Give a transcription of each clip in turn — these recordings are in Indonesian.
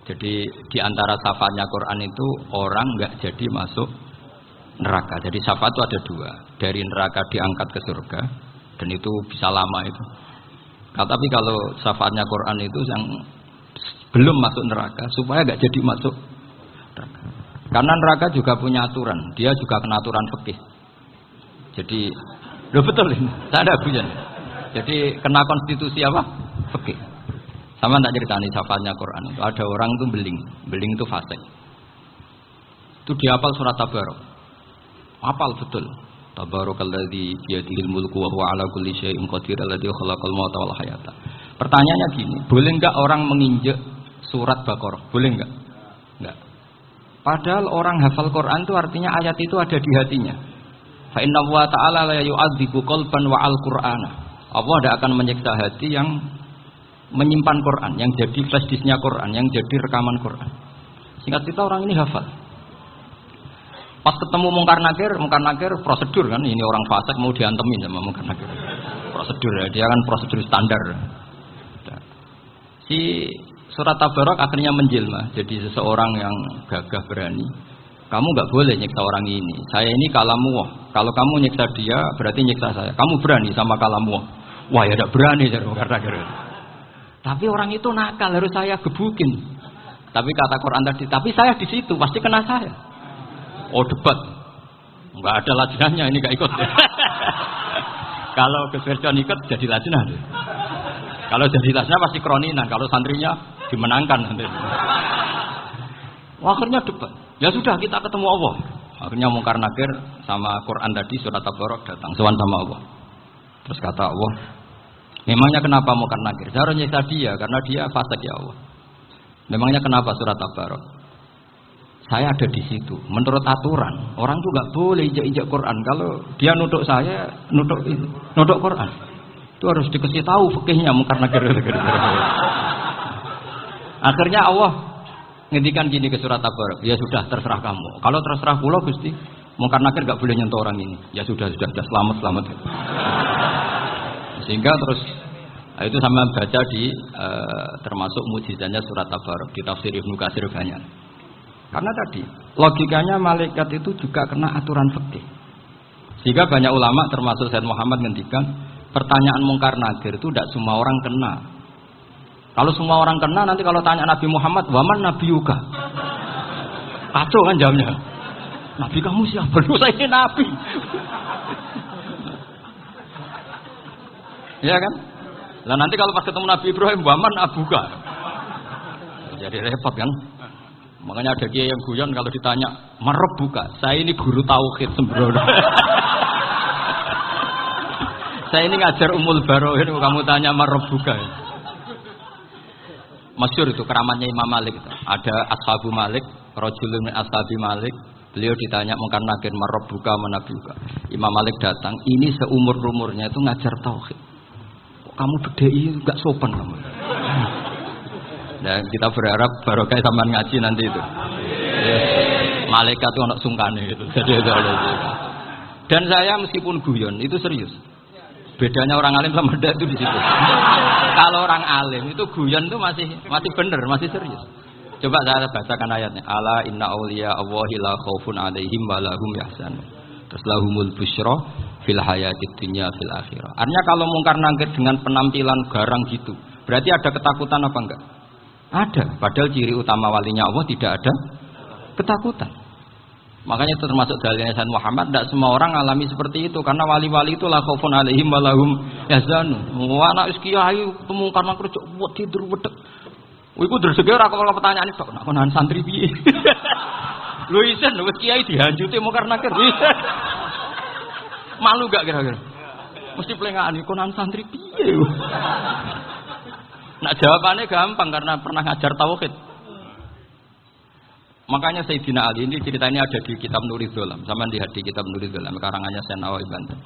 Jadi di antara syafaatnya Quran itu orang nggak jadi masuk neraka. Jadi syafaat itu ada dua, dari neraka diangkat ke surga, dan itu bisa lama itu. Nah, tapi kalau syafaatnya Quran itu yang belum masuk neraka supaya nggak jadi masuk neraka. Karena neraka juga punya aturan, dia juga kena aturan fikih. Jadi, loh betul ini, saya ada bujan. Jadi kena konstitusi apa? Fikih. Sama tak ceritani syafaatnya Quran itu ada orang itu beling itu fasik. Itu dihafal surat Tabarok. Hafal betul. Tabarakalladzi biyadihil mulku wa huwa ala kulli syai'in qadir alladzi khalaqal mauta wal hayata. Pertanyaannya gini, boleh enggak orang menginjek surat Baqarah? Boleh enggak? Enggak. Padahal orang hafal Quran itu artinya ayat itu ada di hatinya. Fa inna wa ta'ala la yu'adzibu qalban wa al-Qur'ana. Allah tidak akan menyiksa hati yang menyimpan Quran, yang jadi flash disknya Quran, yang jadi rekaman Quran. Singkat cerita orang ini hafal. Pas ketemu Mungkar Nakir prosedur kan, ini orang fasik mau diantemin sama Mungkar Nakir. Prosedur ya, dia kan prosedur standar. Si surat Tabarok akhirnya menjelma jadi seseorang yang gagah berani. Kamu nggak boleh nyiksa orang ini. Saya ini kalamuwah. Kalau kamu nyiksa dia berarti nyiksa saya. Kamu berani sama kalamuwah. Wah ya tidak berani jadi Mungkar Nakir. Tapi orang itu nakal, harus saya gebukin. Tapi kata Quran tadi, tapi saya di situ pasti kena saya. Oh debat, nggak ada lajnahnya, ini nggak ikut. Kalau Gus Wirjon ikut jadi lajnah. Kalau jadi lajnah pasti kroninan. Kalau santrinya dimenangkan nanti. Akhirnya debat. Ya sudah kita ketemu Allah. Akhirnya Mungkar Nakir sama Quran tadi surat Tabarok datang sowan sama Allah. Terus kata Allah, memangnya kenapa Mungkar Nakir? Saya harus nyiksa dia karena dia fasik ya Allah. Memangnya kenapa surat Tabarok? Saya ada di situ. Menurut aturan, orang tuh nggak boleh injak-injak Quran. Kalau dia nutuk saya, nutuk Quran. Itu harus dikasih tahu fikihnya Mungkar Nakir. Akhirnya Allah ngendikan gini ke surat Tabarok. Ya sudah terserah kamu. Kalau terserah kula Gusti, Mungkar Nakir nggak boleh nyentuh orang ini. Ya sudah selamat. Sehingga terus itu sama baca di termasuk mukjizatnya surat Tabarok di tafsir Ibnu Katsir banyak. Karena tadi logikanya malaikat itu juga kena aturan fikih. Sehingga banyak ulama termasuk Said Muhammad ngendikan pertanyaan Mungkar Nakir itu tidak semua orang kena. Kalau semua orang kena nanti kalau tanya Nabi Muhammad, "Waman nabiyuka?" Kacau kan jawabnya. Nabi kamu siapa? Lu saya ini nabi. Ya kan? Lah nanti kalau pas ketemu Nabi Ibrahim, "Waman abuka?" Jadi repot kan? Makanya ada kiai yang guyon kalau ditanya, "Marabbuka?" Saya ini guru tauhid sembrono. Saya ini ngajar Ummul Barohin, kamu tanya Marabbuka. Masyhur itu keramatnya Imam Malik itu. Ada Ashabu Malik, rajulun min ashabi Malik. Beliau ditanya Mungkar Nakir, "Marabbuka manabiuka?" Imam Malik datang, ini seumur-umurnya itu ngajar tauhid. Kok kamu bedai enggak sopan kamu? Dan kita berharap barokah sampean ngaji nanti itu. Malaikat itu anak sungkane gitu. Jadi dan saya meskipun guyon itu serius. Bedanya orang alim sama ndak itu di situ. Kalau orang alim itu guyon itu masih benar, masih serius. Coba saya bacakan ayatnya. Ala inna auliya Allahi la khaufun alaihim wa lahum yahzanun. Terus lahumul busyra fil hayatid dunya fil akhirah. Artinya kalau Mungkar Nakir dengan penampilan garang gitu, berarti ada ketakutan apa enggak? Ada, padahal ciri utama walinya Allah tidak ada ketakutan. Makanya itu termasuk dalilnya Sayyid Muhammad, tidak semua orang alami seperti itu karena wali-wali itu la khaufun alaihim wa lahum yahzanun. Anak kiai Mungkar Nakir buat tidur wedek. Iku dreseke ora kok pertanyaan itu nak konan santri piye. Lho isen wis kiai dihanjuti Mungkar Nakir. Malu gak kira-kira? Mesti plengaan konan santri piye. Nah jawabannya gampang karena pernah ngajar tauhid. Makanya Sayyidina Ali ini ceritanya ada di kitab Nurul Dzolam. Sama lihat di kitab Nurul Dzolam karangannya Syekh Nawawi Banten.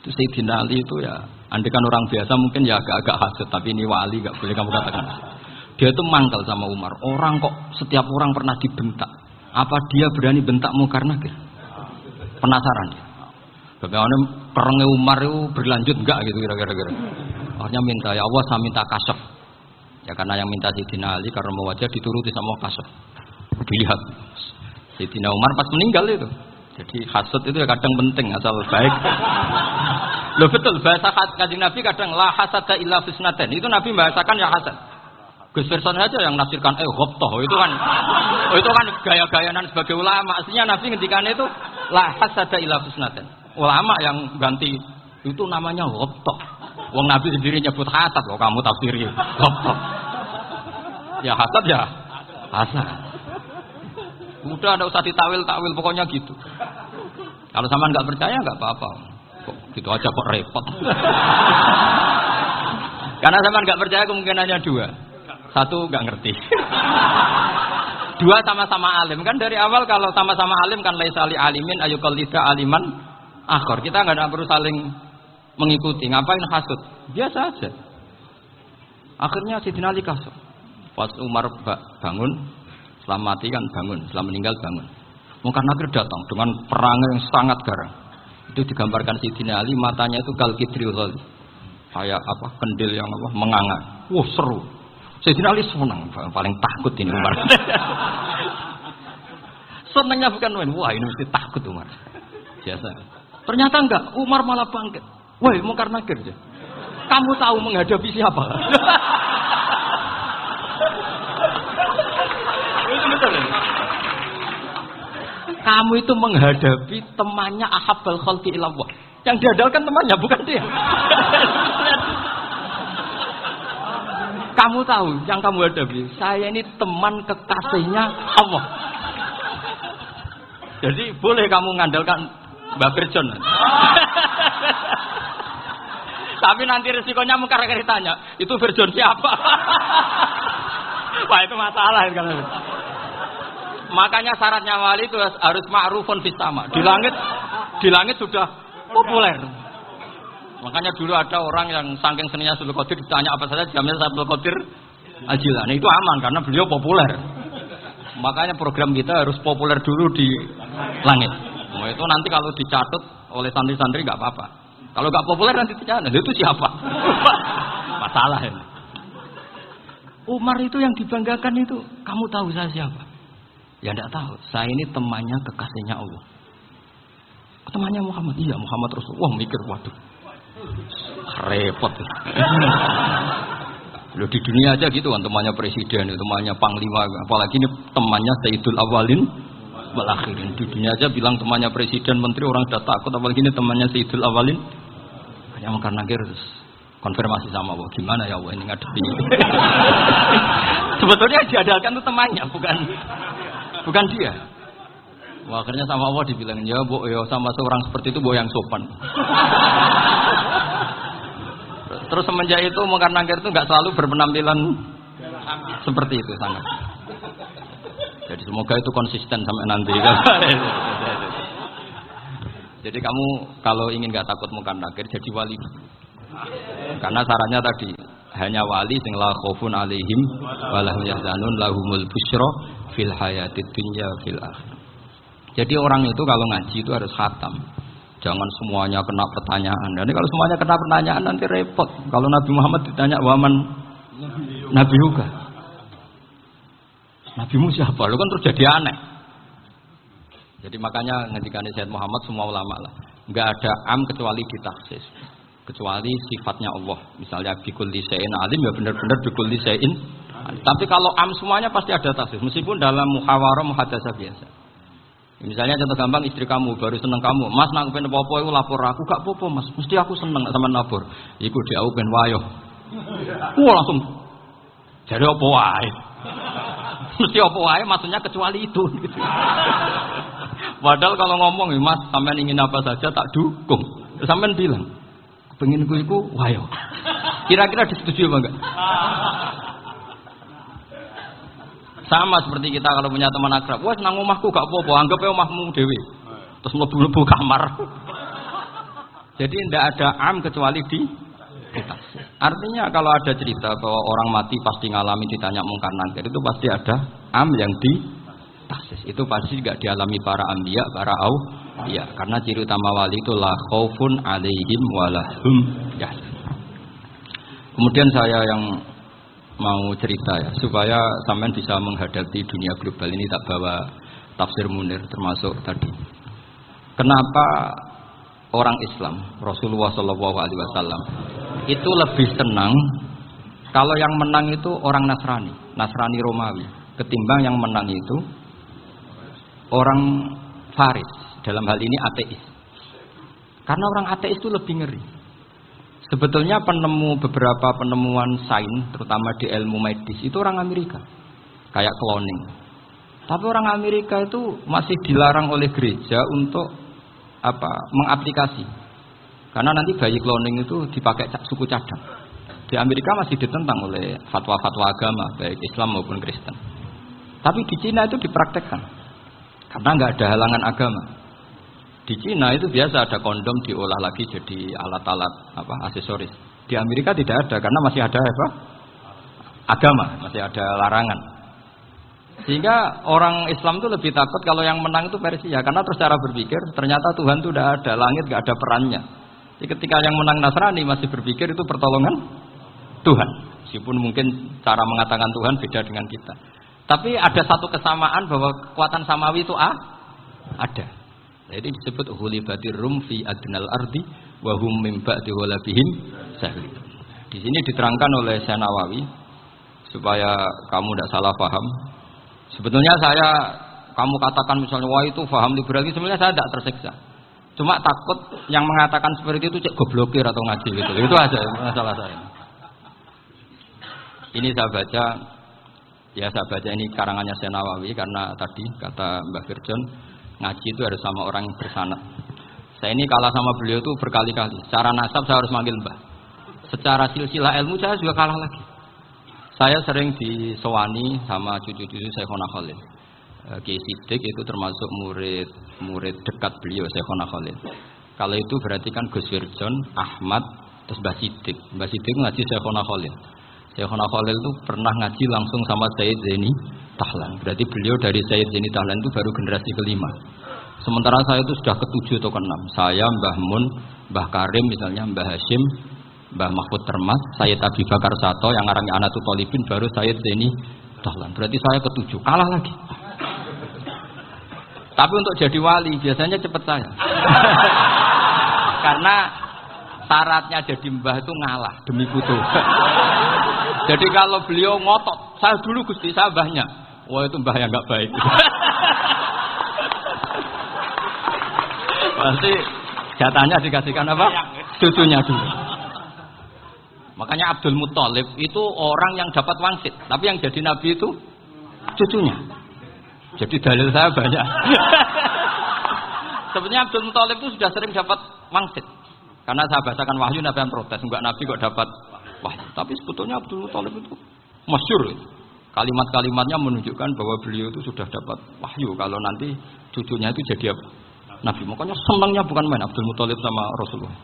Itu Sayyidina Ali itu ya, andekan orang biasa mungkin ya agak-agak hasut, tapi ini wali gak boleh kamu katakan. Dia itu mangkal sama Umar. Orang kok setiap orang pernah dibentak. Apa dia berani bentak Mungkar Nakir? Penasaran dia. Bagaimana perangnya Umar itu berlanjut enggak gitu kira-kira. Akhirnya minta, ya Allah saya minta kasyaf. Ya karena yang minta Sayyidina Ali karena mau wajah dituruti sama kasut. Dilihat. Sayyidina Umar pas meninggal itu. Jadi hasud itu ya kadang penting asal baik. Loh betul bahasa Kanjeng Nabi kadang la hasada illa fisnaten. Itu Nabi bahasakan ya hasad. Gus Verson saja yang nafsirkan ghobtoh itu kan gaya-gayanan sebagai ulama. Aslinya Nabi ngendikannya itu la hasada illa fisnaten. Ulama yang ganti itu namanya ghobtoh. Wong Nabi sendiri nyebut hasad loh, kamu tafsiri ghobtoh. Ya hasad ya hasad. Udah ada usah ditawil-tawil pokoknya gitu. Kalau sama nggak percaya nggak apa-apa. Kok gitu aja kok repot. Karena sama nggak percaya kemungkinannya dua. Satu nggak ngerti. Dua sama-sama alim. Kan dari awal kalau sama-sama alim kan laisali alimin ayuqallida aliman akhor. Kita nggak perlu saling mengikuti. Ngapain hasud? Biasa aja. Akhirnya Sayyidina Ali kasut. Pas Umar bangun, setelah mati kan bangun, setelah meninggal bangun. Mungkar Nakir datang dengan perang yang sangat garang. Itu digambarkan Sayyidina Ali matanya itu kalkidril ghali. Kayak apa? Kendil yang apa? Menganga. Wah, seru. Sayyidina Ali senang, paling takut ini Umar. Senangnya bukan main. Wah, ini mesti takut Umar. Biasa. Ternyata enggak, Umar malah bangkit. Woi, Mungkar Nakir aja. Kamu tahu menghadapi siapa? Itu betul. Kamu itu menghadapi temannya ahabbal khalqi ilallah. Yang diandalkan temannya bukan dia. Kamu tahu yang kamu hadapi. Saya ini teman kekasihnya Allah. Jadi boleh kamu mengandalkan Mbak Virjon. Tapi nanti resikonya Mungkar Nakir ditanya, itu Virjon siapa? Wah itu masalah kan. Makanya syaratnya wali itu harus ma'rufun fis sama. Di langit sudah populer. Makanya dulu ada orang yang saking seninya Abdul Qadir ditanya apa saja jamnya Abdul Qadir Al-Jilani. Itu aman karena beliau populer. Makanya program kita harus populer dulu di langit. Nah, itu nanti kalau dicatat oleh santri-santri nggak apa-apa. Kalau nggak populer nanti dicatat, itu siapa? Masalah ini. Umar itu yang dibanggakan itu, kamu tahu saya siapa? Ya tidak tahu. Saya ini temannya kekasihnya Allah. Temannya Muhammad. Iya Muhammad Rasulullah. Wah mikir waduh. Repot. Loh di dunia aja gitu kan temannya presiden, temannya panglima, apalagi ini temannya Sayyidul Awalin wal Akhirin. Di dunia aja bilang temannya presiden, menteri orang sudah takut, apalagi ini temannya Sayyidul Awalin. Hanya Mungkar Nakir konfirmasi sama Allah, gimana ya Allah ini ngadepi. Sebetulnya diadalkan itu temannya, bukan dia. Wah, akhirnya sama Allah dibilang, ya Bu, ya sama seorang seperti itu Bu yang sopan. Terus semenjak itu Mungkar Nakir itu nggak selalu berpenampilan seperti itu sangat. Jadi semoga itu konsisten sampai nanti. Jadi kamu kalau ingin nggak takut Mungkar Nakir jadi wali. Karena sarannya tadi hanya wali sing la khaufun alaihim walahum yahzanun lahumul busyra fil hayatid dunya fil akhirah. Jadi orang itu kalau ngaji itu harus khatam. Jangan semuanya kena pertanyaan. Nanti kalau semuanya kena pertanyaan nanti repot. Kalau Nabi Muhammad ditanya waman Nabi juga. Nabimu siapa? Lu kan terus jadi aneh. Jadi makanya ngendikan Sayyid Muhammad semua ulama lah. Enggak ada am kecuali ditaksis. Kecuali sifatnya Allah. Misalnya bikul lisein alim ya benar-benar bikul lisein. Tapi kalau am semuanya pasti ada taksis. Meskipun dalam muhawarah muhadasah biasa. Misalnya contoh gampang istri kamu baru seneng kamu, Mas nak pengen apa-apa itu lapor aku, gak apa-apa Mas, mesti aku seneng sama lapor. Iku dia aku pengen wayo. Wah langsung jadi apa wae. Mesti apa wae maksudnya kecuali itu. Gitu. Padahal kalau ngomong Mas sampean ingin apa saja tak dukung. Terus sampean bilang, pengen iku wayo. Kira-kira disetujui apa enggak? Sama seperti kita kalau punya teman akrab, wah nang omahku gak apa-apa, anggap aja omahmu dhewe. Terus mlebu-mlebu kamar. Jadi tidak ada am kecuali di kita. Artinya kalau ada cerita bahwa orang mati pasti ngalami ditanya Mungkar Nakir, itu pasti ada am yang di taksis. Itu pasti tidak dialami para anbiya, para auliya. Karena ciri utama wali itu la khaufun alaihim walahum yahzanun. Kemudian saya yang mau cerita ya, supaya sampean bisa menghadapi dunia global ini. Tak bawa tafsir Munir termasuk tadi. Kenapa orang Islam, Rasulullah SAW itu lebih senang kalau yang menang itu orang Nasrani Romawi, ketimbang yang menang itu orang Faris, dalam hal ini ateis. Karena orang ateis itu lebih ngeri. Sebetulnya beberapa penemuan sains, terutama di ilmu medis, itu orang Amerika, kayak cloning. Tapi orang Amerika itu masih dilarang oleh gereja untuk mengaplikasi. Karena nanti bayi cloning itu dipakai suku cadang. Di Amerika masih ditentang oleh fatwa-fatwa agama, baik Islam maupun Kristen. Tapi di Cina itu dipraktekkan, karena nggak ada halangan agama. Di Cina itu biasa ada kondom diolah lagi jadi alat-alat aksesoris. Di Amerika tidak ada, karena masih ada agama, masih ada larangan. Sehingga orang Islam itu lebih takut kalau yang menang itu Persia, karena terus cara berpikir ternyata Tuhan itu tidak ada, langit nggak ada perannya. Jadi ketika yang menang Nasrani masih berpikir itu pertolongan Tuhan, meskipun mungkin cara mengatakan Tuhan beda dengan kita. Tapi ada satu kesamaan bahwa kekuatan samawi itu ada. Jadi disebut hulibatir rum fi adnal ardi wa hum min ba'di ghalabihim sahli. Di sini diterangkan oleh Syekh Nawawi supaya kamu tidak salah paham. Sebetulnya kamu katakan misalnya wah itu paham liberal, sebenarnya saya tidak tersiksa. Cuma takut yang mengatakan seperti itu cek goblokir atau ngaji gitu. Itu aja masalah saya. Ini saya baca ini karangannya Syekh Nawawi, karena tadi kata Mbah Firjon ngaji itu harus sama orang yang bersanad. Saya ini kalah sama beliau itu berkali-kali. Secara nasab saya harus manggil Mbah. Secara silsilah ilmu saya juga kalah lagi. Saya sering disewani sama cucu-cucu Syekhona Khalil. Kiai Sidik itu termasuk murid dekat beliau, Syekhona Khalil. Kalau itu berarti kan Gus Firjon, Ahmad, terus Mbah Sidik. Mbah Sidik ngaji Syekhona Khalil. Syekhona Khalil itu pernah ngaji langsung sama Sayyid Zaini Tahlan. Berarti beliau dari Sayyid Zaini Tahlan itu baru generasi kelima. Sementara saya itu sudah ke-7 atau ke-6. Saya, Mbah Mun, Mbah Karim misalnya, Mbah Hashim, Mbah Mahfud Termas, Sayyid Abi Bakar Sato, yang arangnya Anatul Talibin, baru Sayyid Zaini Tahlan. Berarti saya ke-7, kalah lagi. Tapi untuk jadi wali biasanya cepat saya. Karena syaratnya jadi mbah itu ngalah demi putu. Jadi kalau beliau ngotot, saya dulu Gusti, saya mbahnya. Wah itu mbah yang nggak baik. Pasti jatahnya dikasihkan apa? Cucunya dulu. Makanya Abdul Muthalib itu orang yang dapat wangsit, tapi yang jadi nabi itu cucunya. Jadi dalil saya banyak. Sebenarnya Abdul Muthalib itu sudah sering dapat wangsit. Karena saya bacakan wahyu, Nabi yang protes, enggak Nabi kok dapat wahyu. Tapi sebetulnya Abdul Muthalib itu masyhur. Kalimat-kalimatnya menunjukkan bahwa beliau itu sudah dapat wahyu kalau nanti cucunya itu jadi Nabi. Makanya senangnya bukan main Abdul Muthalib sama Rasulullah.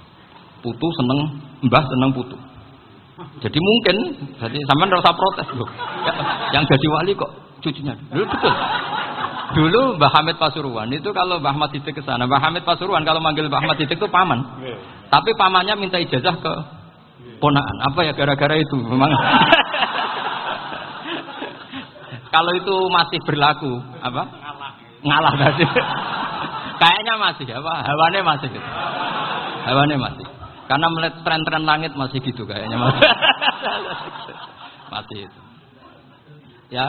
Putu seneng, mbah seneng putu. Jadi mungkin, jadi sampean enggak usah protes loh. Yang jadi wali kok cucunya. Dulu betul. Dulu Mbah Hamid Pasuruan itu kalau Mbah Ahmad Siddiq ke sana, Mbah Hamid Pasuruan kalau manggil Mbah Ahmad Siddiq itu paman. Tapi pamannya minta ijazah ke ponakan. Apa ya gara-gara itu memang. Kalau itu masih berlaku, apa? Ngalah masih. Kayaknya masih apa? Hawane masih gitu. Hawane masih. Karena melihat tren-tren langit masih gitu kayaknya masih. Masih itu. Ya.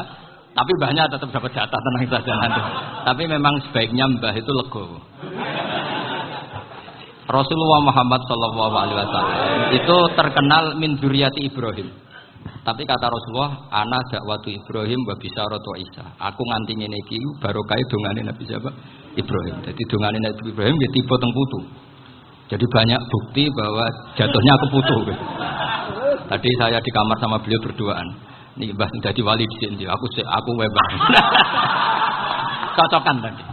Tapi mbahnya tetap dapat jatah, tenang saja nanti. Tapi memang sebaiknya mbah itu legowo. Rasulullah Muhammad SAW itu terkenal min dzurriyyati Ibrahim. Tapi kata Rasulullah, ana dakwatu Ibrahim wa bisyaratu Isa. Aku nganti ngene iki barokah dongane Nabi siapa? Ibrahim. Jadi dongane Nabi Ibrahim ya tiba teng putu. Jadi banyak bukti bahwa jatuhnya aku putu. Tadi saya di kamar sama beliau berduaan. Nih Mbah jadi wali di sini. Aku webah. Cocokan tadi.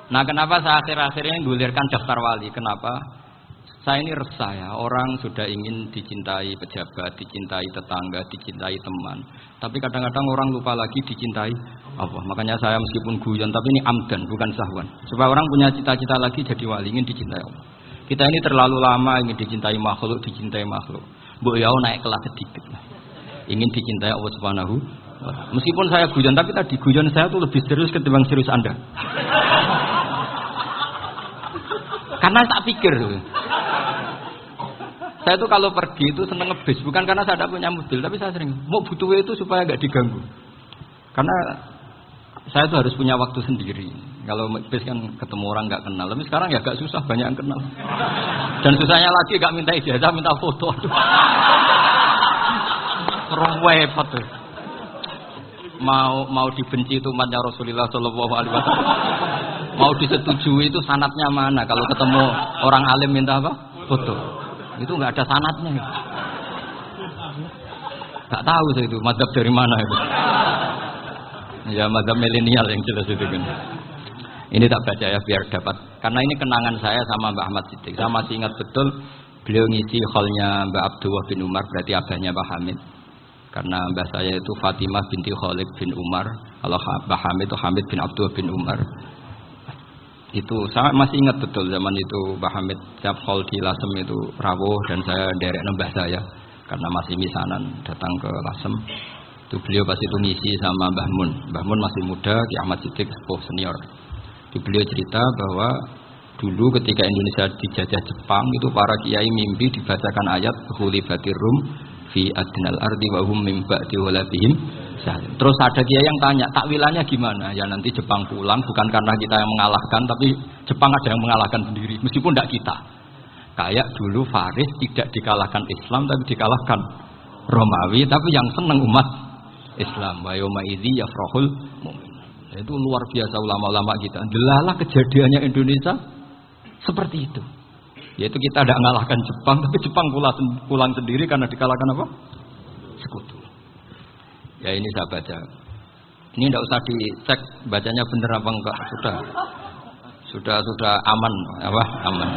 Nah, kenapa saya akhir-akhirnya gulirkan daftar wali? Kenapa? Saya ini resah ya. Orang sudah ingin dicintai pejabat, dicintai tetangga, dicintai teman. Tapi kadang-kadang orang lupa lagi dicintai Allah. Makanya saya meskipun guyon, tapi ini amdan, bukan sahwan. Supaya orang punya cita-cita lagi jadi wali, ingin dicintai Allah. Kita ini terlalu lama ingin dicintai makhluk. Bu Yau naik kelas sedikit lah. ingin dicintai Allah Subhanahu wa ta'ala. Meskipun saya guyon, tapi tadi guyon saya tuh lebih serius ketimbang serius Anda. Karena tak pikir. Saya tuh kalau pergi itu seneng ngebis, bukan karena saya tidak punya mobil, tapi saya sering mau butuh itu supaya nggak diganggu. Karena saya tuh harus punya waktu sendiri. Kalau bis kan ketemu orang nggak kenal, tapi sekarang ya agak susah, banyak yang kenal. Dan susahnya lagi nggak minta ijazah, minta foto. Repot tuh. Mau dibenci itu umatnya Rasulullah Shallallahu Alaihi Wasallam. Mau disetujui itu sanatnya mana? Kalau ketemu orang alim minta apa? Foto. Itu nggak ada sanatnya. Nggak tahu saya itu mazhab dari mana itu. Ya mazhab milenial yang jelas itu kan. Ini tak baca ya biar dapat. Karena ini kenangan saya sama Mbak Ahmad Siddiq. Saya masih ingat betul beliau ngisi hallnya Mbak Abdullah bin Umar, berarti abahnya Mbak Hamid. Karena mbak saya itu Fatimah binti Khalid bin Umar. Kalau Mbak Hamid itu Hamid bin Abdullah bin Umar. Itu saya masih ingat betul zaman itu Mbak Hamid setiap hall di Lasem itu rawuh dan saya derek mbah saya karena masih misanan datang ke Lasem. Itu beliau pas itu ngisi sama Mbah Mun. Mbah Mun masih muda, Ki Ahmad Siddiq sepuh senior. Di beliau cerita bahwa dulu ketika Indonesia dijajah Jepang itu para kiai mimpi dibacakan ayat Ghulibatir Rum fi adnal ardi wa hum min ba'di walabihim. Terus ada kiai yang tanya, takwilannya gimana? Ya nanti Jepang pulang bukan karena kita yang mengalahkan, tapi Jepang ada yang mengalahkan sendiri, meskipun tidak kita. Kayak dulu Faris tidak dikalahkan Islam, tapi dikalahkan Romawi, tapi yang senang umat Islam. Wa yauma idzi yafrahul mu'min. Itu luar biasa ulama-ulama kita. Delalah kejadiannya Indonesia seperti itu. Yaitu kita tidak mengalahkan Jepang, tapi Jepang pulang sendiri karena dikalahkan apa? Sekutu. Ya ini saya baca. Ini tidak usah dicek bacanya benar apa enggak. Sudah aman, apa? Aman.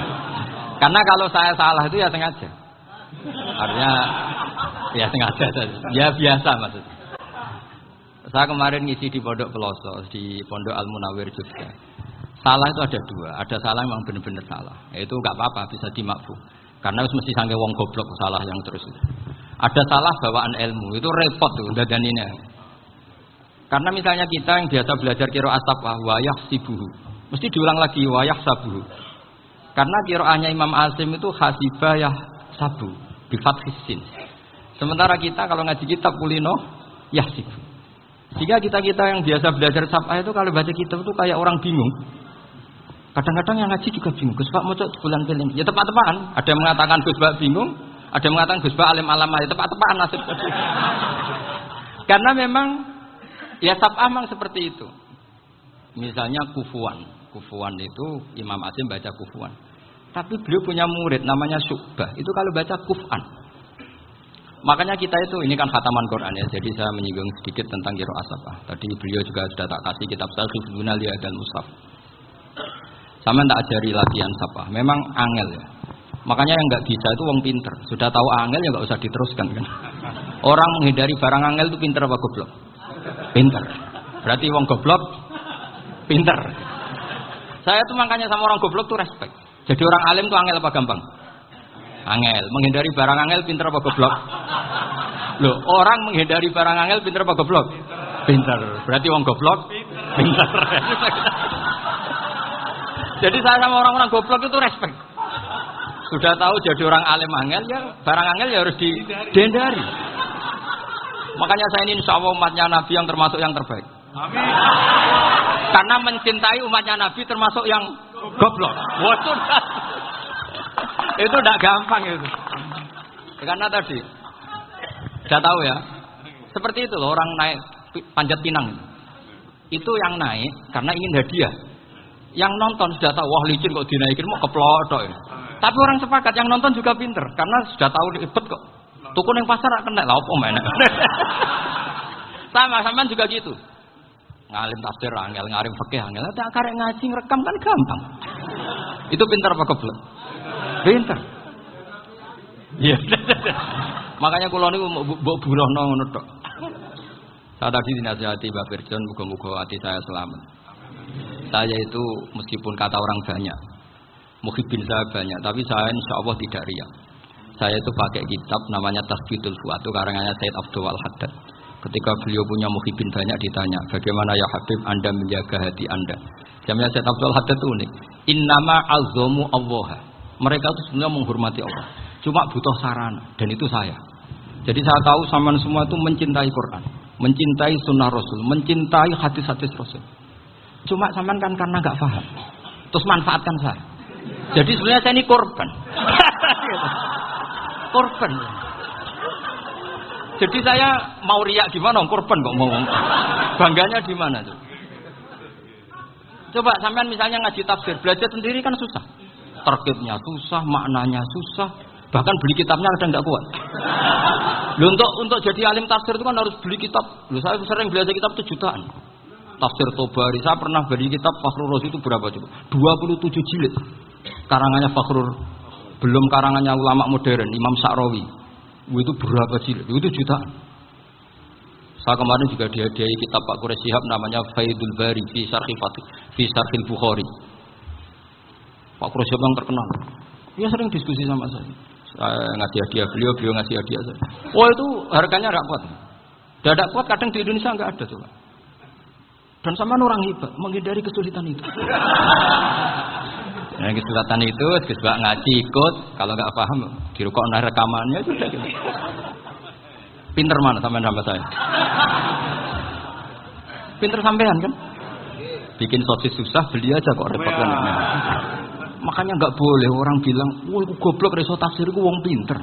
Karena kalau saya salah itu ya sengaja. Artinya ya sengaja. Ya biasa maksudnya. Saya kemarin ngisi di Pondok Peloso, di Pondok Al Munawir juga. Salah itu ada dua. Ada salah memang benar-benar salah. Itu enggak apa-apa, bisa dimaafkan. Karena mesti sange wong goblok salah yang terus itu. Ada salah bawaan ilmu, itu repot tuh dadaninnya. Karena misalnya kita yang biasa belajar qiraat sabah wayah sibuhu, mesti diulang lagi wayah sabuhu. Karena qiraatnya Imam Asim itu hasibah yah sabu bi fathis sin. Sementara kita kalau ngaji kitab kulino yah sibu. Sehingga kita yang biasa belajar sabah itu kalau baca kitab itu kayak orang bingung. Kadang-kadang yang ngaji juga bingung. Gus Pak mau bulan pilih. Ya tepat-tepatan. Ada yang mengatakan Gus Pak bingung, ada yang mengatakan Gus Pak alim alama. Ya tepat-tepatan nasib. Karena memang ya sab'ah memang seperti itu. Misalnya kufuan. Kufuan itu Imam Asim baca kufuan. Tapi beliau punya murid namanya Syu'bah. Itu kalau baca kuf'an. Makanya kita itu, ini kan khataman Quran ya. Jadi saya menyinggung sedikit tentang qiraat sab'ah. Tadi beliau juga sudah tak kasih kitab Hifdzuna li Hadal Mushaf. Sama tak ajari latihan sab'ah. Memang angel ya. Makanya yang nggak bisa itu wong pinter. Sudah tahu angel ya nggak usah diteruskan kan. Orang menghindari barang angel itu pinter apa goblok? Pinter. Berarti wong goblok pinter. Saya tuh makanya sama orang goblok tuh respect. Jadi orang alim tuh angel apa gampang? Angel. Menghindari barang angel pinter apa goblok? Loh, orang menghindari barang angel pinter apa goblok? Pinter. Berarti wong goblok pinter. Jadi saya sama orang-orang goblok itu respect. Sudah tahu jadi orang alim angel ya barang angel ya harus dihindari. Makanya saya ini insya Allah umatnya Nabi yang termasuk yang terbaik. Amin. Karena mencintai umatnya Nabi termasuk yang goblok. Waduh. Itu tidak gampang itu. Karena tadi sudah tahu ya. Seperti itu loh orang naik panjat pinang. Itu yang naik karena ingin hadiah. Yang nonton sudah tahu wah licin kok dinaikin mau keplodok ya. Tapi orang sepakat yang nonton juga pinter karena sudah tahu ribet kok. Tukun yang pasar kena lah opo menek. Sama juga gitu. Ngalim tafsir angel, ngarim fikih angel. Tak karek ngaji rekam kan gampang. Itu pinter apa goblok? Pinter. Iya. Makanya kula niku mbok burohno ngono tok. Saya tadi dinasihati Mbak Firjon muga-muga hati saya selamat. Saya itu meskipun kata orang banyak, muhibbin saya banyak, tapi saya insya Allah tidak riya. Saya itu pakai kitab namanya Tasbitul Fuad, itu karangannya Said Abdul Al-Haddad. Ketika beliau punya muhibin banyak ditanya, bagaimana ya Habib Anda menjaga hati Anda? Jamnya Said Abdul Haddad itu unik. Innama azzamu Allah. Mereka itu sebenarnya menghormati Allah. Cuma butuh sarana, dan itu saya. Jadi saya tahu sampean semua itu mencintai Quran, mencintai sunnah Rasul, mencintai hadis-hadis Rasul. Cuma sampean kan karena nggak paham, terus manfaatkan saya. Jadi sebenarnya saya ini korban. Korban. Jadi saya mau riak gimana? Korban kok mau. Bangganya di mana tuh? Coba sampean misalnya ngaji tafsir, belajar sendiri kan susah. Terkibnya susah, maknanya susah, bahkan beli kitabnya kadang nggak kuat. Loh, untuk jadi alim tafsir itu kan harus beli kitab. Loh, saya sering belajar kitab itu jutaan. Tafsir Tobari, saya pernah beli kitab Fakhrur Razi itu berapa coba? 27 jilid. Karangannya Fakhrur, belum karangannya ulama modern, Imam Sa'rawi. Itu berapa jilid? Itu jutaan. Saya kemarin juga dihadiahi kitab Pak Quraish Shihab namanya Faidul Bari fi Syarhil Bukhari. Pak Quraish Shihab yang terkenal. Dia sering diskusi sama saya. Saya ngasih hadiah beliau ngasih hadiah saya. Oh itu harganya nggak kuat. Tidak kuat kadang di Indonesia nggak ada coba. Dan sama orang hebat menghindari kesulitan itu. Nah, kesulitan itu sebab ngaji ikut, kalau nggak paham dirukokna rekamannya sudah gitu. Pinter mana sampean sama saya? Pinter sampean kan? Bikin sosis susah beli aja kok repot kan. Makanya nggak boleh orang bilang, "Wah, aku goblok reso tafsir aku wong pinter."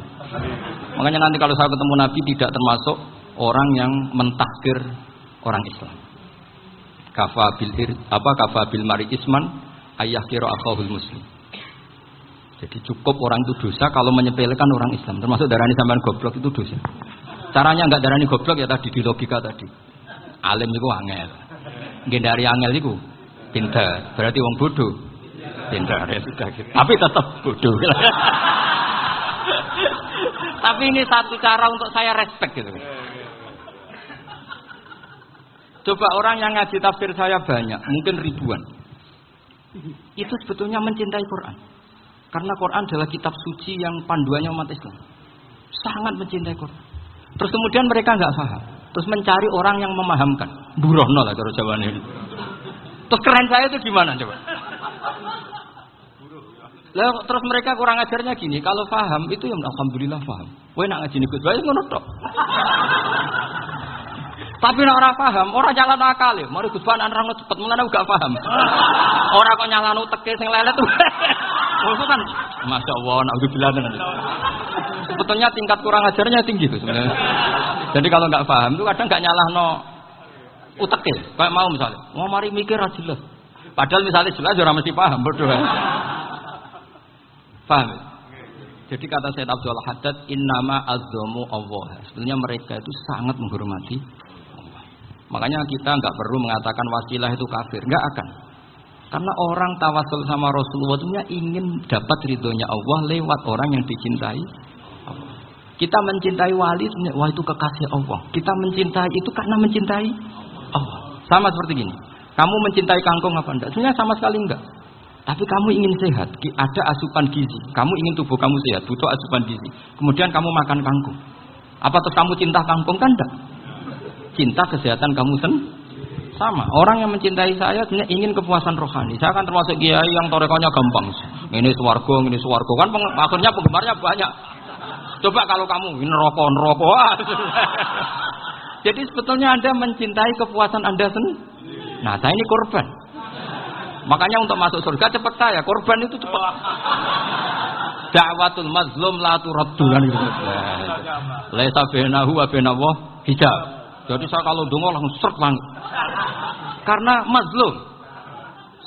Makanya nanti kalau saya ketemu Nabi tidak termasuk orang yang mentafsir orang Islam. Kafa bil mari isman ayah kira akhahul muslim. Jadi cukup orang itu dosa kalau menyepelekan orang Islam. Termasuk darani sampean goblok itu dosa. Caranya enggak darani goblok ya tadi di logika tadi. Alim itu angel. Nggih dari angel itu pinter. Berarti wong bodoh. Pinter ya sudah gitu. Tapi tetap bodoh. Tapi ini satu cara untuk saya respect gitu. Coba orang yang ngaji tafsir saya banyak, mungkin ribuan. Itu sebetulnya mencintai Quran. Karena Quran adalah kitab suci yang panduannya umat Islam. Sangat mencintai Quran. Terus kemudian mereka nggak paham. Terus mencari orang yang memahamkan. Burono lah kalau Jawa ini. Terus keren saya itu gimana coba? Lah terus mereka kurang ajarnya gini, kalau paham itu ya alhamdulillah paham. Kowe nak ngaji niku wae ngono tok. Tapi nek ora paham, ora jalan akal ya. Mari Gus Ban nerangno cepet mulane gak paham. Ora kok nyalano teke sing lelet. Itu kan Masya Allah, naudzubillah tenan. Sebetulnya tingkat kurang ajarnya tinggi Gus sebenarnya. Jadi kalau enggak paham itu kadang enggak nyalahno uteke. Kayak mau misalnya, mau mari mikir ra jelas. Padahal misalnya jelas ora mesti paham bodoh. Paham? Jadi kata Sayyid Abdul Haddad, innama azzamu Allah. Sebenarnya mereka itu sangat menghormati Allah. Makanya kita nggak perlu mengatakan wasilah itu kafir, nggak akan. Karena orang tawasul sama Rasulullah itu ingin dapat ridhonya Allah lewat orang yang dicintai Allah. Kita mencintai wali, wah itu kekasih Allah. Kita mencintai itu karena mencintai Allah. Sama seperti gini. Kamu mencintai kangkung apa enggak? Sebenarnya sama sekali enggak. Tapi kamu ingin sehat, ada asupan gizi. Kamu ingin tubuh kamu sehat, butuh asupan gizi. Kemudian kamu makan kangkung. Apa terus kamu cinta kangkung kan enggak? Cinta kesehatan kamu sama. Orang yang mencintai saya sebenarnya ingin kepuasan rohani. Saya kan termasuk kiai yang torekonya gampang. Ini swarga kan akhirnya penggemarnya banyak. Coba kalau kamu ini neraka. Jadi sebetulnya Anda mencintai kepuasan Anda sendiri. Nah, saya ini korban. Makanya untuk masuk surga cepat saya, korban itu cepat. Da'watul mazlum la turaddu kan gitu. Laisa bainahu wa bainallah hijab. Jadi saya kalau dongo langsung seret banget. Karena mazlum.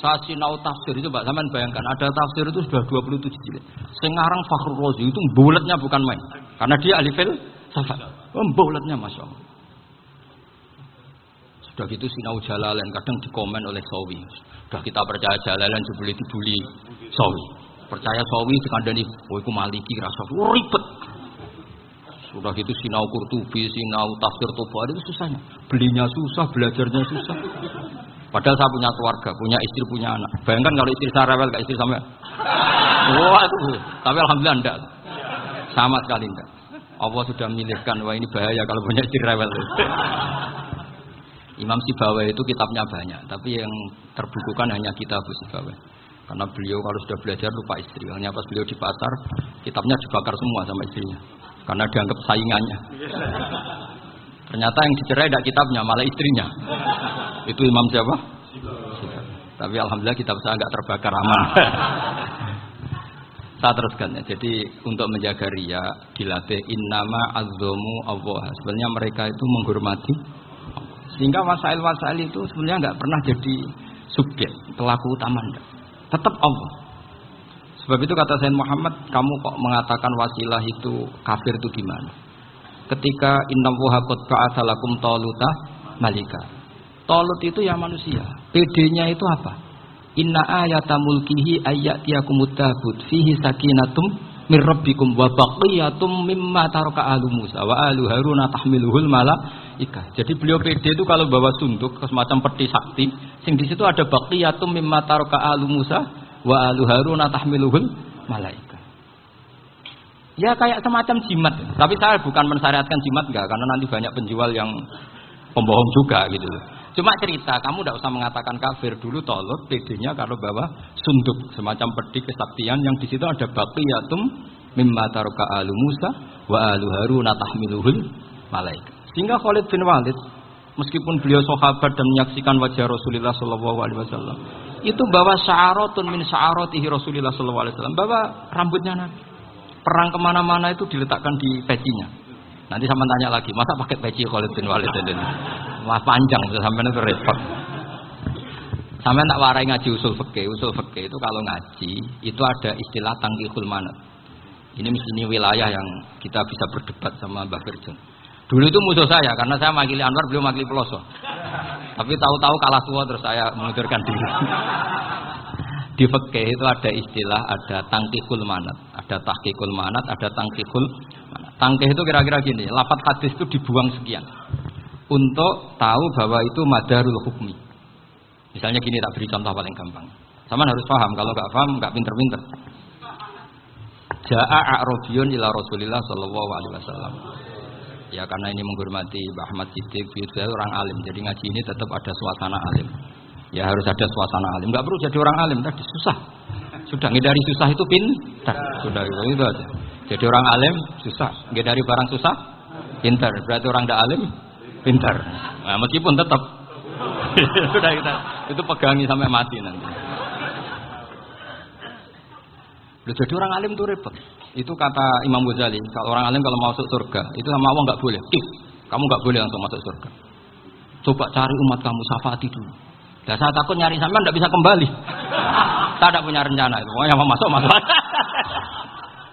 Saya sinau tafsir itu Mbak, sampean bayangkan ada tafsir itu sudah 27 jilid. Sing ngarang Fakhrur Razi itu buletnya bukan main. Karena dia ahli filsafat. Buletnya Masya Allah. Sudah gitu sinau Jalalain kadang dikomen oleh Sawi. Sudah kita percaya Jalalain sebeli dibuli Sawi. Percaya Sawi dikandani, "Oh iku Maliki rasa ribet." Sudah gitu sinau Qurtubi, sinau tafsir Tabari itu susahnya. Belinya susah, belajarnya susah. Padahal saya punya keluarga, punya istri, punya anak. Bayangkan kalau istri saya rewel, gak istri sampai. Wah itu. Tapi alhamdulillah enggak. Sama sekali enggak. Allah sudah memilihkan, wah ini bahaya kalau punya istri rewel. Imam Sibawai itu kitabnya banyak, tapi yang terbukukan hanya kitab Sibawai. Karena beliau kalau sudah belajar lupa istri. Hanya pas beliau di pasar, kitabnya dibakar semua sama istrinya. Karena dianggap saingannya. Ternyata yang dicerai tidak kitabnya, malah istrinya. Itu Imam siapa? Tapi alhamdulillah kitab saya enggak terbakar, aman. Saya teruskan ya. Jadi untuk menjaga riya dilatih innama azzamu Allah. Sebenarnya mereka itu menghormati. Sehingga wasail-wasail itu sebenarnya enggak pernah jadi subjek, pelaku utama enggak. Tetap Allah. Sebab itu kata Sayyid Muhammad, kamu kok mengatakan wasilah itu kafir itu gimana? Ketika innallaha qad ba'atsa lakum taluta malika. Talut itu ya manusia. PD-nya itu apa? Inna ayata mulkihi ayyatiyakumut tabut fihi sakinatum mir rabbikum wa baqiyatum mimma taraka alu Musa wa alu Haruna tahmiluhul malaikah. Jadi beliau PD itu kalau bawa sunduk semacam peti sakti, sing di situ ada baqiyatum mimma taraka alu Musa wa alu Haruna tahmiluhul malaikah. Ya kayak semacam jimat. Tapi saya bukan mensyariatkan jimat enggak, karena nanti banyak penjual yang pembohong juga gitu. Cuma cerita, kamu tidak usah mengatakan kafir dulu. Tolut PD-nya kalau bawa sunduk semacam peti kesaktian yang di situ ada baqiyatum mimma taraka alu Musa wa alu Haruna tahmiluhul malaika. Sehingga Khalid bin Walid meskipun beliau sahabat dan menyaksikan wajah Rasulullah sallallahu alaihi wasallam, itu bawa sya'aratun min sya'aratihi Rasulullah sallallahu alaihi wasallam, bawa rambutnya Nabi. Perang kemana-mana itu diletakkan di pecinya. Nanti sama tanya lagi, masa pakai peci Khalid bin Walid ini? Wah panjang, sampai itu repot. Sampai tak warai ngaji usul fikih. Usul fikih itu kalau ngaji itu ada istilah tangkihul manat. Ini wilayah yang kita bisa berdebat sama Mbah Firjun. Dulu itu musuh saya karena saya makili Anwar, beliau makili Peloso. Tapi tahu-tahu kalah tua terus saya mengundurkan diri. Di fikih itu ada istilah, ada tangkihul manat, ada tahqiqul manat, ada tangkihul manat. Tangkih itu kira-kira gini, lafaz hadis itu dibuang sekian untuk tahu bahwa itu madarul hukmi. Misalnya gini, tak beri contoh paling gampang. Sama harus paham, kalau nggak paham nggak pinter-pinter. Ja'a a'rabiyun ila Rasulillah sallallahu alaihi wasallam. Ya karena ini menghormati Mbah Ahmad Siddiq, beliau orang alim, jadi ngaji ini tetap ada suasana alim. Ya harus ada suasana alim. Nggak perlu jadi orang alim, tadi susah. Sudah ngindari susah itu pintar. Sudah itu aja. Jadi orang alim susah, ngindari barang susah pintar. Berarti orang tidak alim pintar. Nah, meskipun tetap sudah kita itu pegangi sampai mati nanti. Jadi orang alim itu repot. Itu kata Imam Ghazali, kalau orang alim kalau mau masuk surga itu sama Allah nggak boleh. Kamu nggak boleh langsung masuk surga. Coba cari umat kamu, syafaati dulu. Dan saya takut nyari sampean tidak bisa kembali. Saya tidak punya rencana itu. Pokoknya mau masuk.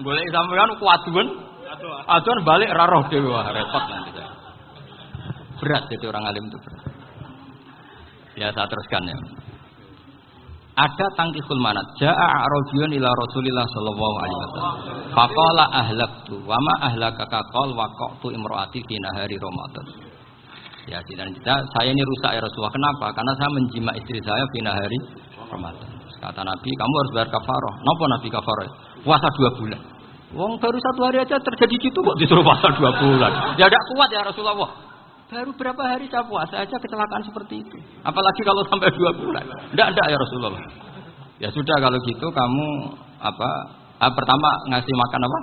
Boleh sampean kuaduan. Aduan balik raroh dewe, wah repot nanti saya. Berat jadi orang alim itu berat. Ya saya teruskan ya. Ada tangkihul manat. Ja'a a'rabiyun ila Rasulillah sallallahu alaihi wasallam. Faqala ahlaktu wa ma ahlakaka qal waqtu imraati fi nahari Ramadan. Ya, dan saya ini rusak ya Rasulullah. Kenapa? Karena saya menjima istri saya fi nahari Ramadan. Kata Nabi, kamu harus bayar kafarah. Napa Nabi kafarah? Puasa 2 bulan. Wong baru 1 hari aja terjadi gitu kok disuruh puasa 2 bulan. Ya tidak kuat ya Rasulullah. Baru berapa hari saya puasa aja kecelakaan seperti itu. Apalagi kalau sampai 2 bulan. Tidak ya Rasulullah. Ya sudah kalau gitu kamu pertama ngasih makan apa?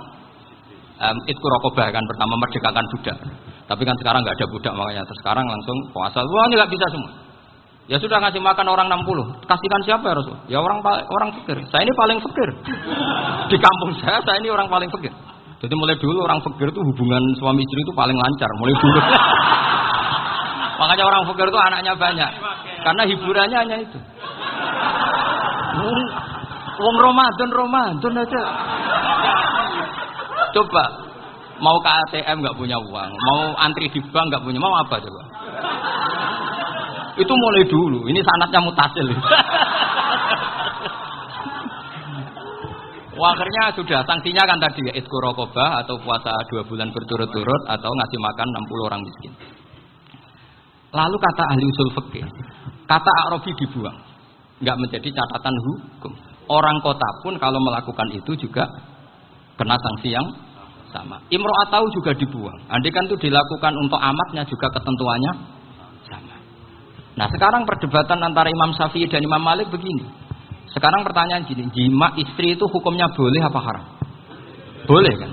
Itqu raqabah kan, pertama merdekakan budak. Tapi kan sekarang nggak ada budak makanya terus sekarang langsung puasa. Wah ini nggak bisa semua. Ya sudah ngasih makan orang 60. Kasihkan siapa ya Rasul? Ya orang fakir. Saya ini paling fakir. Di kampung saya ini orang paling fakir. Jadi mulai dulu orang fakir itu hubungan suami istri itu paling lancar. Mulai dulu. Makanya orang fakir itu anaknya banyak. Karena hiburannya hanya itu. Wong Ramadan aja. Coba mau ke ATM nggak punya uang, mau antri di bank nggak punya, mau apa coba? Itu mulai dulu. Ini sanatnya mutasil. Akhirnya sudah sanksinya kan tadi ya, itqu raqabah atau puasa 2 bulan berturut-turut atau ngasih makan 60 orang miskin. Lalu kata ahli usul fikih, kata a'rabi dibuang, nggak menjadi catatan hukum. Orang kota pun kalau melakukan itu juga kena sanksi yang sama. Imro'atahu juga dibuang. Andai kan itu dilakukan untuk amatnya juga ketentuannya sama. Nah sekarang perdebatan antara Imam Syafi'i dan Imam Malik begini. Sekarang pertanyaan gini, jima istri itu hukumnya boleh apa haram? Boleh kan?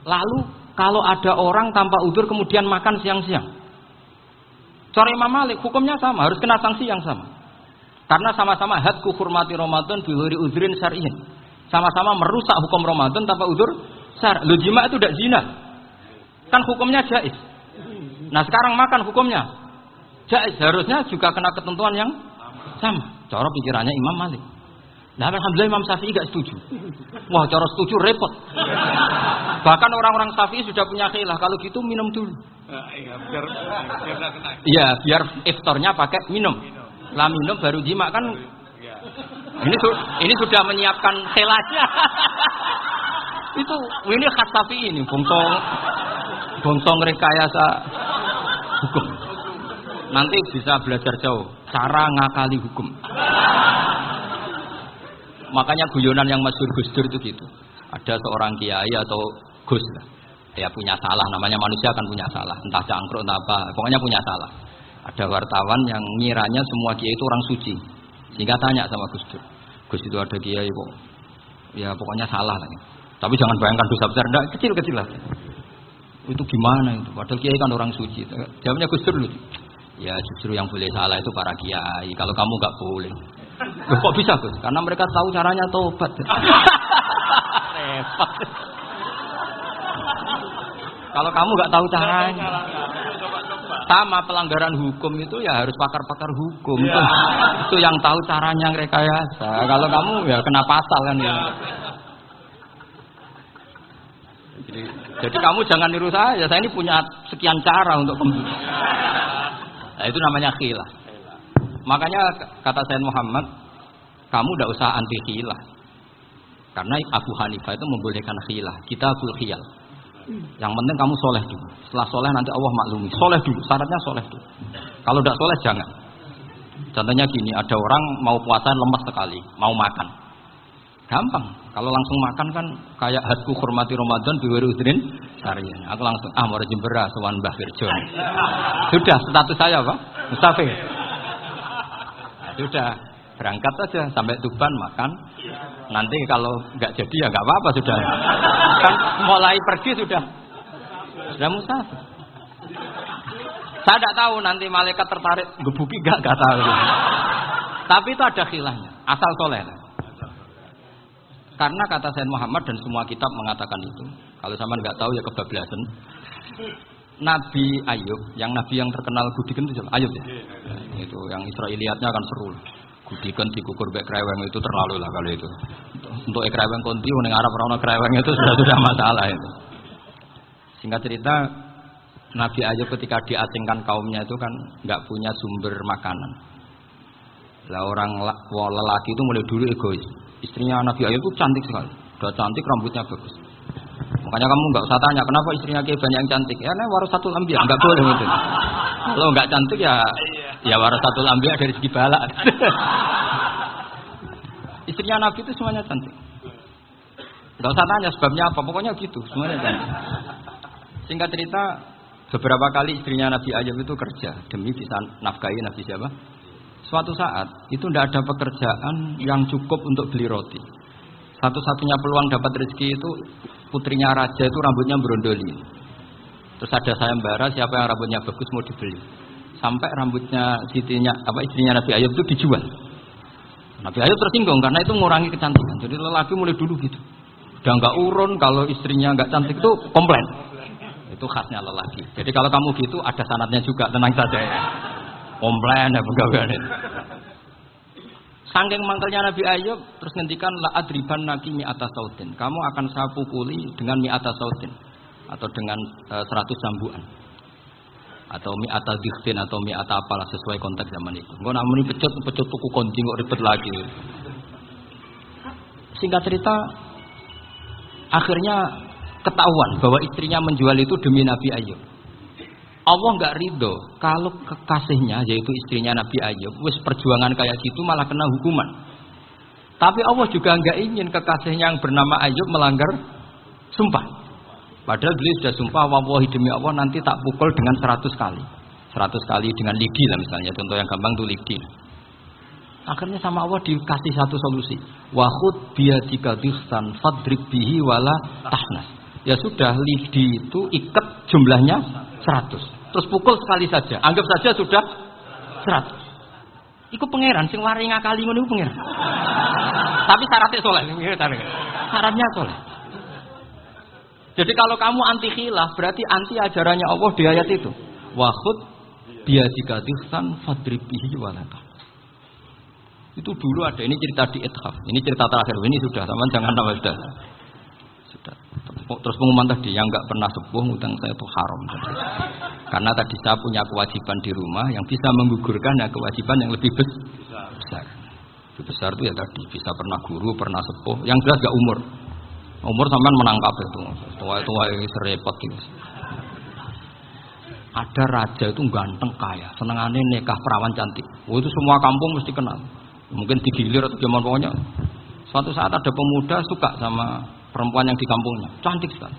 Lalu kalau ada orang tanpa udzur kemudian makan siang-siang, cara Imam Malik hukumnya sama, harus kena sanksi yang sama. Karena sama-sama hadku hurmati Ramadan bighairi udzrin syar'iyyin. Sama-sama merusak hukum Ramadan tanpa udzur syar'. Lu jima itu tidak zina. Kan hukumnya jaiz. Nah, sekarang makan hukumnya jaiz, harusnya juga kena ketentuan yang sama. Cara pikirannya Imam Malik. Nah, alhamdulillah Imam Syafi'i gak setuju. Wah, cara setuju repot. Bahkan orang-orang Syafi'i sudah punya khilaf, kalau gitu minum dulu. Iya, biar iftarnya pakai minum. Lah minum baru jima kan. Ini sudah menyiapkan khilafnya. Ini khas Syafi'i ini, bongsong rekayasa hukum. Nanti bisa belajar jauh cara ngakali hukum. Makanya guyonan yang masyhur Gus Dur itu gitu. Ada seorang kiai atau Gus lah, ya punya salah, namanya manusia kan punya salah, entah cangkruk entah apa, pokoknya punya salah. Ada wartawan yang ngiranya semua kiai itu orang suci, sehingga tanya sama Gus Dur, Gus itu ada kiai kok, ya pokoknya salah lah. Ya. Tapi jangan bayangkan dosa besar, enggak, kecil-kecil lah. Itu gimana itu? Padahal kiai kan orang suci. Jawabnya Gus Dur loh. Ya justru yang boleh salah itu para kiai. Kalau kamu nggak boleh. Loh, kok bisa Gus? Karena mereka tahu caranya tobat. Repot. Kalau kamu nggak tahu caranya, sama pelanggaran hukum itu ya harus pakar-pakar hukum. Ya. Itu yang tahu caranya rekayasa. Kalau kamu ya kena pasal kan ya. Jadi kamu jangan niru saya. Saya ini punya sekian cara untuk pembuktian. Nah, itu namanya khilaf. Makanya kata Sayyid Muhammad, kamu tidak usah anti khilaf. Karena Abu Hanifah itu membolehkan khilaf. Kita full khiyal. Yang penting kamu soleh dulu. Setelah soleh nanti Allah maklumi. Soleh dulu, syaratnya soleh dulu. Kalau tidak soleh jangan. Contohnya gini, ada orang mau puasa lemas sekali, mau makan. Gampang. Kalau langsung makan kan kayak hadku hormati Ramadan bighairi udzrin syar'iyyin. Aku langsung mau jembera sowan Mbah Firjon. Sudah status saya apa? Mustafid. Nah, sudah berangkat saja sampai Tuban makan. Nanti kalau nggak jadi ya nggak apa-apa sudah. Kan mulai pergi sudah mustafid. Saya tidak tahu nanti malaikat tertarik gebuki nggak tahu. Tapi itu ada khilafnya. Asal soleh. Karena kata Sayyid Muhammad dan semua kitab mengatakan itu. Kalau sama nggak tahu ya kebablasan. Nabi Ayub, yang nabi yang terkenal Gudiken itu siapa? Ayub ya. Itu yang Israiliyatnya kan seru. Gudiken dikukur bek kreweng itu terlalu lah kalau itu. Untuk kreweng konti ning Arab ora ono kreweng itu sudah masalah itu. Singkat cerita, Nabi Ayub ketika diasingkan kaumnya itu kan nggak punya sumber makanan. Lah orang lelaki itu mulai dulu egois. Istrinya Nabi Ayub itu cantik sekali, udah cantik, rambutnya bagus. Makanya kamu nggak usah tanya kenapa istrinya kayak banyak yang cantik. Ya, warasatul anbiya, nggak boleh gitu. Kalau nggak cantik ya warasatul anbiya dari segi balak. Istrinya Nabi itu semuanya cantik. Nggak usah tanya sebabnya apa, pokoknya gitu, semuanya cantik. Singkat cerita, beberapa kali istrinya Nabi Ayub itu kerja demi bisa nafkahi Nabi siapa? Suatu saat itu tidak ada pekerjaan yang cukup untuk beli roti. Satu-satunya peluang dapat rezeki itu putrinya raja itu rambutnya berondoli. Terus ada sayembara siapa yang rambutnya bagus mau dibeli. Sampai rambutnya istrinya Nabi Ayub itu dijual. Nabi Ayub tersinggung karena itu mengurangi kecantikan. Jadi lelaki mulai dulu gitu. Udah nggak urun kalau istrinya nggak cantik itu komplain. Itu khasnya lelaki. Jadi kalau kamu gitu ada sanadnya juga, tenang saja ya. Komplain ya pegawai. Saking mangkelnya Nabi Ayub terus ngendikan la adriban naki mi atas sautin. Kamu akan saya pukuli dengan mi atas sautin atau dengan 100 sambuan. Atau mi atas dikhtin atau mi atas apalah sesuai konteks zaman itu. Engko nak muni pecut tuku konti kok ribet lagi. Singkat cerita akhirnya ketahuan bahwa istrinya menjual itu demi Nabi Ayub. Allah nggak ridho kalau kekasihnya yaitu istrinya Nabi Ayub wis perjuangan kayak gitu malah kena hukuman. Tapi Allah juga nggak ingin kekasihnya yang bernama Ayub melanggar sumpah. Padahal beliau sudah sumpah, wallahi demi Allah nanti tak pukul dengan 100 kali. 100 kali dengan lidi lah misalnya, contoh yang gampang tuh lidi. Akhirnya sama Allah dikasih satu solusi. Wa khud biyadika dhihsan fadrib bihi wala tahnas. Ya sudah, lidi itu ikat jumlahnya 100. Terus pukul sekali saja. Anggap saja sudah 100. Iku pangeran sing wari ngakali ngono iku pangeran. Tapi syaratnya soleh. Syaratnya soleh. Jadi kalau kamu anti khilaf berarti anti ajarannya Allah di ayat itu. Wa khud biyadika dhihsan fadrib bihi wala tahnas. Itu dulu ada, ini cerita di Ithaf, ini cerita terakhir, ini sudah, teman jangan tambah sudah. Terus pengumuman tadi, yang nggak pernah sepuh utang saya itu haram. Karena tadi saya punya kewajiban di rumah yang bisa menggugurkan ya kewajiban yang lebih besar. Lebih besar itu ya tadi, bisa pernah guru, pernah sepuh, yang jelas nggak umur. Umur sampean menangkap itu, tua-tua serepot gitu. Ada raja itu ganteng kaya, senengannya nikah perawan cantik. Oh itu semua kampung mesti kenal. Mungkin digilir atau gimana pokoknya. Suatu saat ada pemuda suka sama perempuan yang di kampungnya, cantik sekali.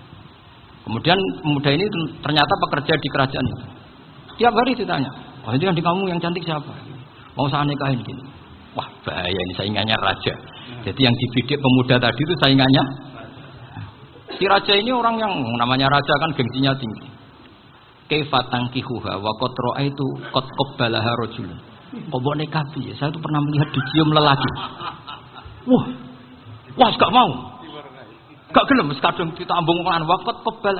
Kemudian pemuda ini ternyata pekerja di kerajaan itu. Tiap hari ditanya, oh itu yang di kampung yang cantik siapa? Mau saya nikahin gini. Wah bahaya ini, saingannya raja. Jadi yang dibidik pemuda tadi itu saingannya. Si raja ini orang yang namanya raja kan gengsinya tinggi. Kaifa tankihuha wa qad ra'aitu qad qabbalaha rajulun. Kobok nekabi, saya itu pernah melihat dicium lelaki. Wah, gak mau. Gak gelem, kadang kita ambung kan wakot kebal